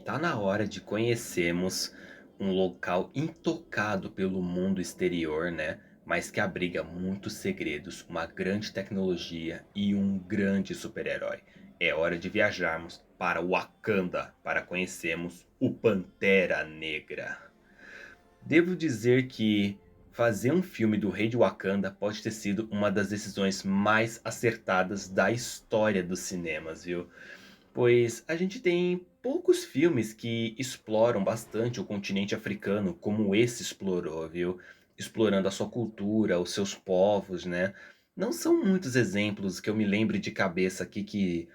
Tá na hora de conhecermos um local intocado pelo mundo exterior, né? Mas que abriga muitos segredos, uma grande tecnologia e um grande super-herói. É hora de viajarmos para Wakanda para conhecermos o Pantera Negra. Devo dizer que fazer um filme do Rei de Wakanda pode ter sido uma das decisões mais acertadas da história dos cinemas, viu? Pois a gente tem poucos filmes que exploram bastante o continente africano como esse explorou, viu? Explorando a sua cultura, os seus povos, né? Não são muitos exemplos que eu me lembre de cabeça aqui que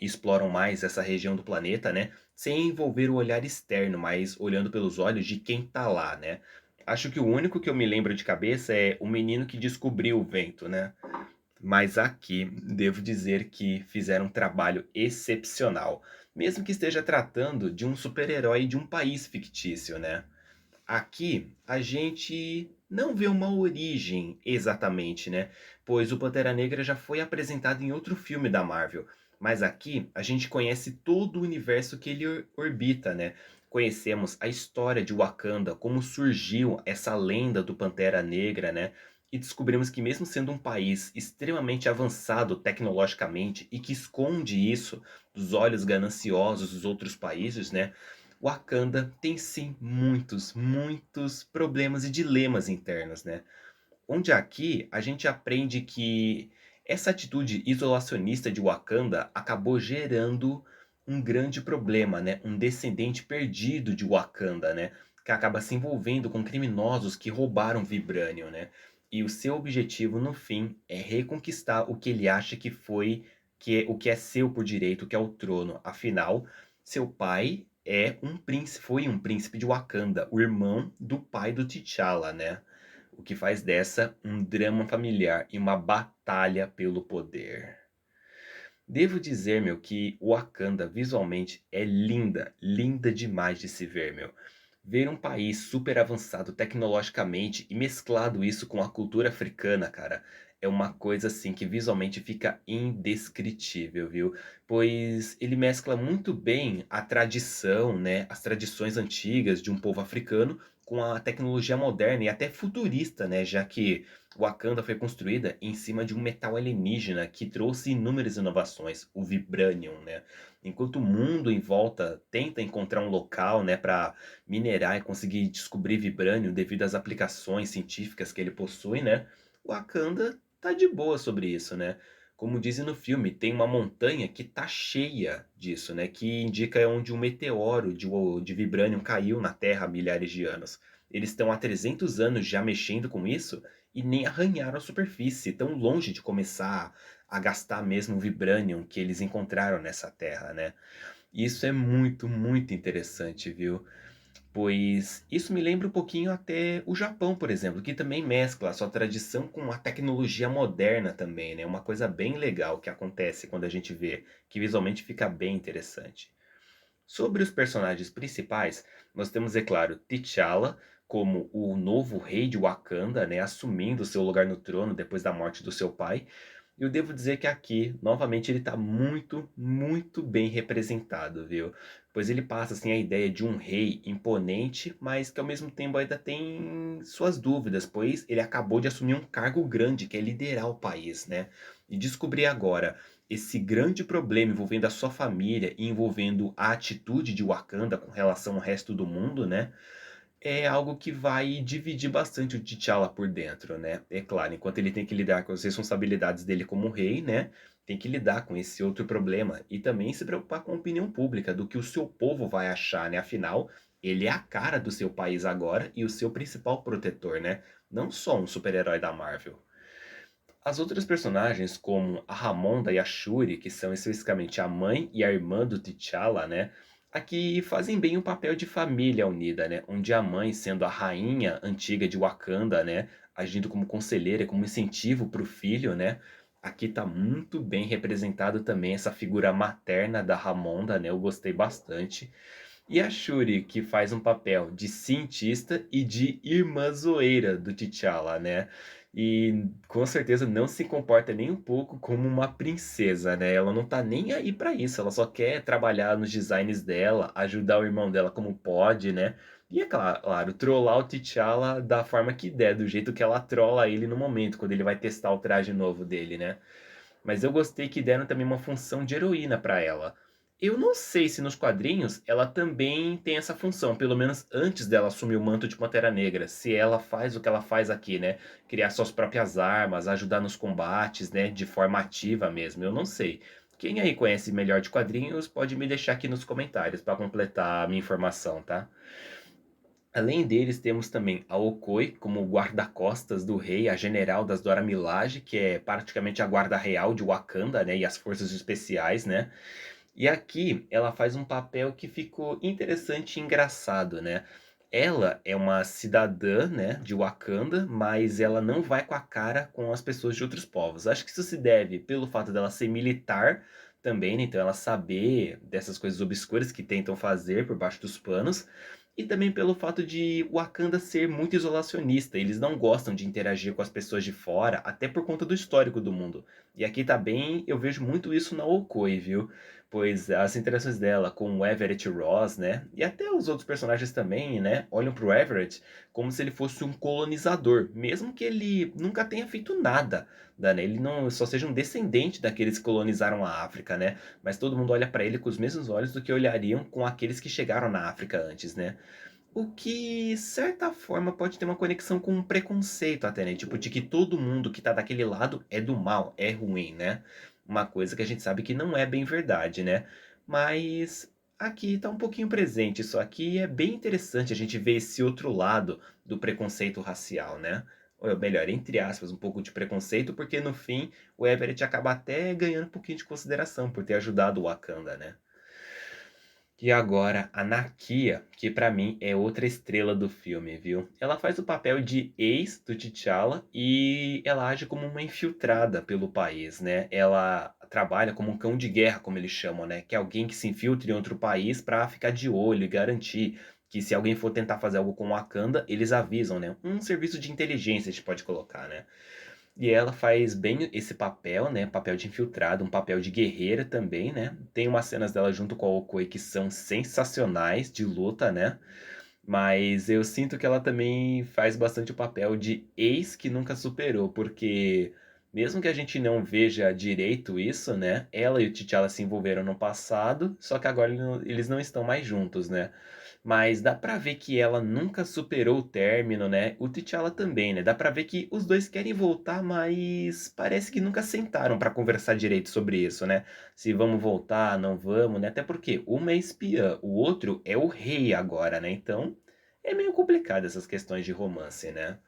exploram mais essa região do planeta, né? Sem envolver o olhar externo, mas olhando pelos olhos de quem tá lá, né? Acho que o único que eu me lembro de cabeça é o menino que descobriu o vento, né? Mas aqui devo dizer que fizeram um trabalho excepcional, mesmo que esteja tratando de um super-herói de um país fictício, né? Aqui a gente não vê uma origem exatamente, né? Pois o Pantera Negra já foi apresentado em outro filme da Marvel, mas aqui a gente conhece todo o universo que ele orbita, né? Conhecemos a história de Wakanda, como surgiu essa lenda do Pantera Negra, né? E descobrimos que mesmo sendo um país extremamente avançado tecnologicamente e que esconde isso dos olhos gananciosos dos outros países, né? Wakanda tem sim muitos problemas e dilemas internos, né? Onde aqui a gente aprende que essa atitude isolacionista de Wakanda acabou gerando um grande problema, né? Um descendente perdido de Wakanda, né? Que acaba se envolvendo com criminosos que roubaram Vibranium, né? E o seu objetivo no fim é reconquistar o que ele acha que foi, o que é seu por direito, que é o trono. Afinal, seu pai foi um príncipe de Wakanda, o irmão do pai do T'Challa, né? O que faz dessa um drama familiar e uma batalha pelo poder. Devo dizer, meu, que Wakanda visualmente é linda, linda demais de se ver, meu. Ver um país super avançado tecnologicamente e mesclado isso com a cultura africana, cara, é uma coisa assim que visualmente fica indescritível, viu? Pois ele mescla muito bem a tradição, né, as tradições antigas de um povo africano com a tecnologia moderna e até futurista, né, já que Wakanda foi construída em cima de um metal alienígena que trouxe inúmeras inovações, o Vibranium, né? Enquanto o mundo em volta tenta encontrar um local, né, para minerar e conseguir descobrir Vibranium devido às aplicações científicas que ele possui, né? Wakanda tá de boa sobre isso, né? Como dizem no filme, tem uma montanha que tá cheia disso, né? Que indica onde um meteoro de Vibranium caiu na Terra há milhares de anos. Eles estão há 300 anos já mexendo com isso e nem arranharam a superfície, tão longe de começar a gastar mesmo o Vibranium que eles encontraram nessa Terra, né? E isso é muito interessante, viu? Pois isso me lembra um pouquinho até o Japão, por exemplo, que também mescla a sua tradição com a tecnologia moderna também, né? Uma coisa bem legal que acontece quando a gente vê, que visualmente fica bem interessante. Sobre os personagens principais, nós temos, é claro, T'Challa como o novo rei de Wakanda, né, assumindo seu lugar no trono depois da morte do seu pai. E eu devo dizer que aqui, novamente, ele está muito bem representado, viu? Pois ele passa assim a ideia de um rei imponente, mas que ao mesmo tempo ainda tem suas dúvidas, pois ele acabou de assumir um cargo grande, que é liderar o país, né? E descobrir agora esse grande problema envolvendo a sua família e envolvendo a atitude de Wakanda com relação ao resto do mundo, né? É algo que vai dividir bastante o T'Challa por dentro, né? É claro, enquanto ele tem que lidar com as responsabilidades dele como rei, né? Tem que lidar com esse outro problema e também se preocupar com a opinião pública, do que o seu povo vai achar, né? Afinal, ele é a cara do seu país agora e o seu principal protetor, né? Não só um super-herói da Marvel. As outras personagens, como a Ramonda e a Shuri, que são especificamente a mãe e a irmã do T'Challa, né? Aqui fazem bem o papel de família unida, né? Onde a mãe, sendo a rainha antiga de Wakanda, né? Agindo como conselheira, como incentivo para o filho, né? Aqui tá muito bem representado também essa figura materna da Ramonda, né? Eu gostei bastante. E a Shuri, que faz um papel de cientista e de irmã zoeira do T'Challa, né? E com certeza não se comporta nem um pouco como uma princesa, né, ela não tá nem aí pra isso, ela só quer trabalhar nos designs dela, ajudar o irmão dela como pode, né, e é claro, trollar o T'Challa da forma que der, do jeito que ela trola ele no momento, quando ele vai testar o traje novo dele, né. Mas eu gostei que deram também uma função de heroína pra ela. Eu não sei se nos quadrinhos ela também tem essa função, pelo menos antes dela assumir o manto de Pantera Negra, se ela faz o que ela faz aqui, né, criar suas próprias armas, ajudar nos combates, né, de forma ativa mesmo, eu não sei. Quem aí conhece melhor de quadrinhos pode me deixar aqui nos comentários para completar a minha informação, tá? Além deles, temos também a Okoi como guarda-costas do rei, a general das Dora Milaje, que é praticamente a guarda real de Wakanda, né, e as forças especiais, né. E aqui ela faz um papel que ficou interessante e engraçado, né. Ela é uma cidadã, né, de Wakanda, mas ela não vai com a cara com as pessoas de outros povos. Acho que isso se deve pelo fato dela ser militar também, né, então ela saber dessas coisas obscuras que tentam fazer por baixo dos panos, e também pelo fato de Wakanda ser muito isolacionista, eles não gostam de interagir com as pessoas de fora, até por conta do histórico do mundo. E aqui também eu vejo muito isso na Okoi, viu? Pois as interações dela com o Everett Ross, né, e até os outros personagens também, né, olham para o Everett como se ele fosse um colonizador, mesmo que ele nunca tenha feito nada, né, ele não só seja um descendente daqueles que colonizaram a África, né, mas todo mundo olha para ele com os mesmos olhos do que olhariam com aqueles que chegaram na África antes, né. O que, certa forma, pode ter uma conexão com um preconceito até, né, tipo, de que todo mundo que tá daquele lado é do mal, é ruim, né. Uma coisa que a gente sabe que não é bem verdade, né. Mas aqui tá um pouquinho presente isso aqui, e é bem interessante a gente ver esse outro lado do preconceito racial, né. Ou melhor, entre aspas, um pouco de preconceito, porque no fim o Everett acaba até ganhando um pouquinho de consideração por ter ajudado o Wakanda, né. E agora a Nakia, que pra mim é outra estrela do filme, viu. Ela faz o papel de ex do T'Challa e ela age como uma infiltrada pelo país, né. Ela trabalha como um cão de guerra, como eles chamam, né, que é alguém que se infiltra em outro país pra ficar de olho e garantir que se alguém for tentar fazer algo com Wakanda, eles avisam, né. Um serviço de inteligência a gente pode colocar, né. E ela faz bem esse papel, né, papel de infiltrada, um papel de guerreira também, né. Tem umas cenas dela junto com a Okoye que são sensacionais de luta, né. Mas eu sinto que ela também faz bastante o papel de ex que nunca superou, porque mesmo que a gente não veja direito isso, né, ela e o T'Challa se envolveram no passado, só que agora eles não estão mais juntos, né. Mas dá pra ver que ela nunca superou o término, né, o T'Challa também, né, dá pra ver que os 2 querem voltar, mas parece que nunca sentaram pra conversar direito sobre isso, né. Se vamos voltar, não vamos, né, até porque uma é espiã, o outro é o rei agora, né, então é meio complicado essas questões de romance, né.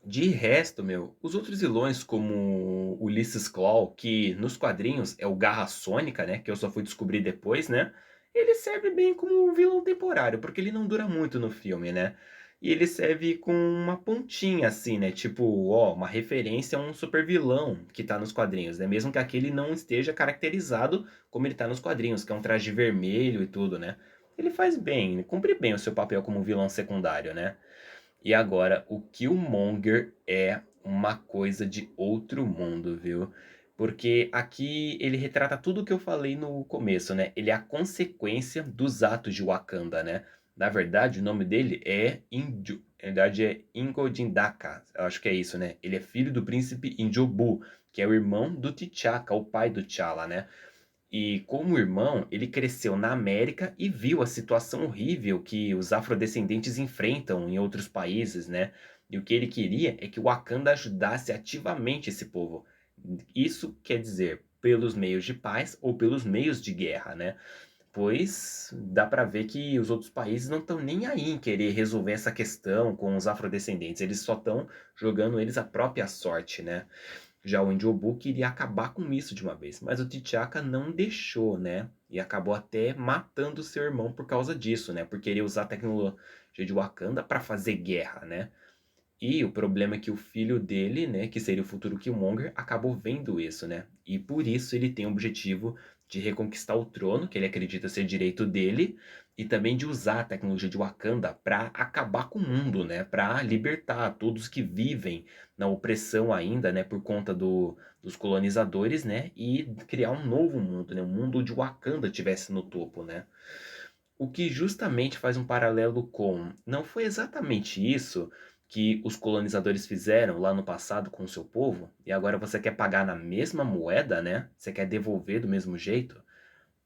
De resto, meu, os outros vilões como Ulysses Klaue, que nos quadrinhos é o Garra Sônica, né, que eu só fui descobrir depois, né, ele serve bem como um vilão temporário, porque ele não dura muito no filme, né. E ele serve com uma pontinha, assim, né, tipo, ó, uma referência a um super vilão que tá nos quadrinhos, né, mesmo que aquele não esteja caracterizado como ele tá nos quadrinhos, que é um traje vermelho e tudo, né. Ele faz bem, cumpre bem o seu papel como um vilão secundário, né. E agora, o Killmonger é uma coisa de outro mundo, viu. Porque aqui ele retrata tudo o que eu falei no começo, né, ele é a consequência dos atos de Wakanda, né. Na verdade, o nome dele é na verdade é Ingodindaka, eu acho que é isso, né. Ele é filho do príncipe N'Jobu, que é o irmão do T'Chaka, o pai do T'Challa, né. E como irmão, ele cresceu na América e viu a situação horrível que os afrodescendentes enfrentam em outros países, né. E o que ele queria é que o Wakanda ajudasse ativamente esse povo. Isso quer dizer, pelos meios de paz ou pelos meios de guerra, né. Pois dá pra ver que os outros países não estão nem aí em querer resolver essa questão com os afrodescendentes, eles só estão jogando eles à própria sorte, né. Já o Indiobu queria acabar com isso de uma vez, mas o T'Chaka não deixou, né, e acabou até matando seu irmão por causa disso, né, por querer usar a tecnologia de Wakanda para fazer guerra, né. E o problema é que o filho dele, né, que seria o futuro Killmonger, acabou vendo isso, né, e por isso ele tem o objetivo de reconquistar o trono, que ele acredita ser direito dele, e também de usar a tecnologia de Wakanda para acabar com o mundo, né? Para libertar todos que vivem na opressão ainda, né? Por conta dos colonizadores, né? E criar um novo mundo, né? Um mundo onde Wakanda estivesse no topo, né? O que justamente faz um paralelo com... Não foi exatamente isso que os colonizadores fizeram lá no passado com o seu povo, e agora você quer pagar na mesma moeda, né? Você quer devolver do mesmo jeito?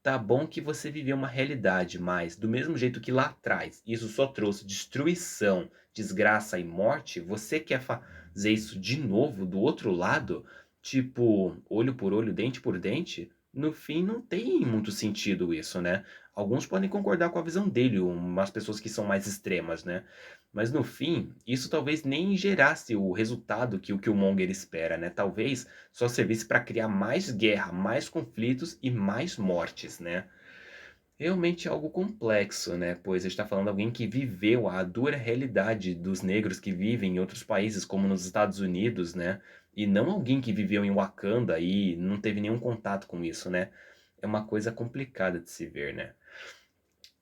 Tá bom que você viveu uma realidade, mas do mesmo jeito que lá atrás isso só trouxe destruição, desgraça e morte, você quer fazer isso de novo do outro lado? Tipo, olho por olho, dente por dente? No fim, não tem muito sentido isso, né? Alguns podem concordar com a visão dele, umas pessoas que são mais extremas, né? Mas no fim, isso talvez nem gerasse o resultado que o Killmonger espera, né? Talvez só servisse para criar mais guerra, mais conflitos e mais mortes, né? Realmente é algo complexo, né? Pois a gente está falando de alguém que viveu a dura realidade dos negros que vivem em outros países, como nos Estados Unidos, né? E não alguém que viveu em Wakanda e não teve nenhum contato com isso, né? É uma coisa complicada de se ver, né?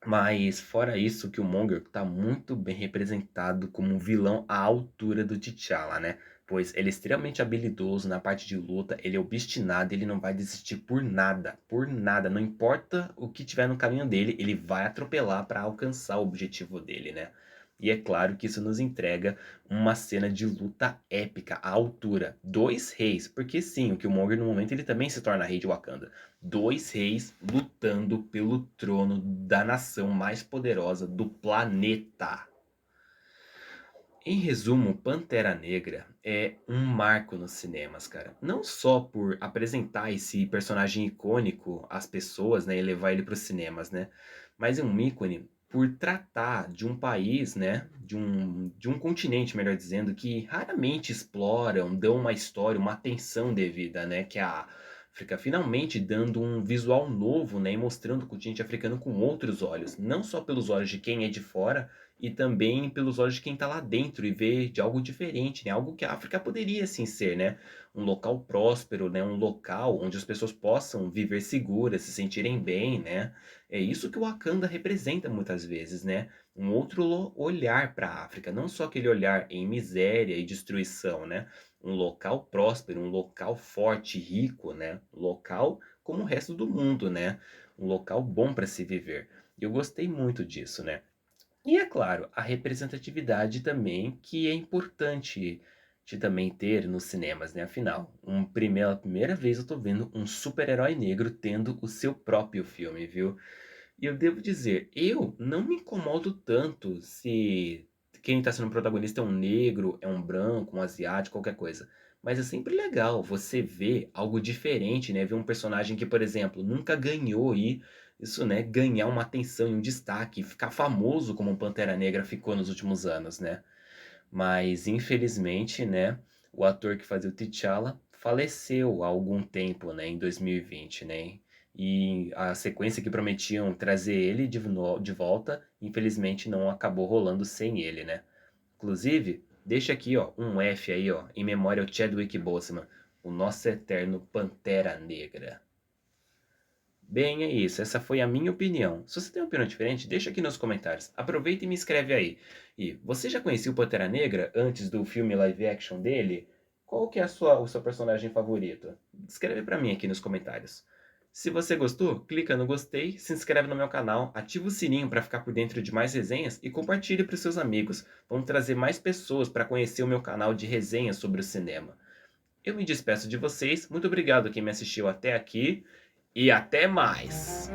Mas fora isso, o Killmonger tá muito bem representado como um vilão à altura do T'Challa, né? Pois ele é extremamente habilidoso na parte de luta, ele é obstinado, ele não vai desistir por nada, não importa o que tiver no caminho dele, ele vai atropelar para alcançar o objetivo dele, né? E é claro que isso nos entrega uma cena de luta épica à altura. Dois reis, porque sim, o Killmonger no momento ele também se torna rei de Wakanda. Dois reis lutando pelo trono da nação mais poderosa do planeta. Em resumo, Pantera Negra é um marco nos cinemas, cara. Não só por apresentar esse personagem icônico às pessoas, né, e levar ele para os cinemas, né, mas é um ícone por tratar de um país, né, de um continente, melhor dizendo, que raramente exploram, dão uma história, uma atenção devida, né, que é a África, finalmente dando um visual novo, né, e mostrando o continente africano com outros olhos, não só pelos olhos de quem é de fora, e também pelos olhos de quem está lá dentro e vê de algo diferente, né? Algo que a África poderia sim ser, né? Um local próspero, né? Um local onde as pessoas possam viver seguras, se sentirem bem, né? É isso que o Wakanda representa muitas vezes, né? Um outro olhar para a África, não só aquele olhar em miséria e destruição, né? Um local próspero, um local forte, rico, né? Um local como o resto do mundo, né? Um local bom para se viver. E eu gostei muito disso, né? E é claro, a representatividade também, que é importante de também ter nos cinemas, né? Afinal, pela primeira vez eu tô vendo um super-herói negro tendo o seu próprio filme, viu? E eu devo dizer, eu não me incomodo tanto se quem está sendo protagonista é um negro, é um branco, um asiático, qualquer coisa. Mas é sempre legal você ver algo diferente, né? Ver um personagem que, por exemplo, nunca ganhou e isso, né? Ganhar uma atenção e um destaque, ficar famoso como um Pantera Negra ficou nos últimos anos, né? Mas infelizmente, né? O ator que fazia o T'Challa faleceu há algum tempo, né? Em 2020, né? E a sequência que prometiam trazer ele de volta, infelizmente não acabou rolando sem ele, né? Inclusive, deixa aqui, ó, um F aí, ó, em memória ao Chadwick Boseman, o nosso eterno Pantera Negra. Bem, é isso. Essa foi a minha opinião. Se você tem uma opinião diferente, deixa aqui nos comentários. Aproveita e me escreve aí. E você já conhecia o Pantera Negra antes do filme live action dele? Qual que é o seu personagem favorito? Escreve pra mim aqui nos comentários. Se você gostou, clica no gostei, se inscreve no meu canal, ativa o sininho para ficar por dentro de mais resenhas e compartilhe para os seus amigos. Vamos trazer mais pessoas para conhecer o meu canal de resenhas sobre o cinema. Eu me despeço de vocês, muito obrigado a quem me assistiu até aqui e até mais!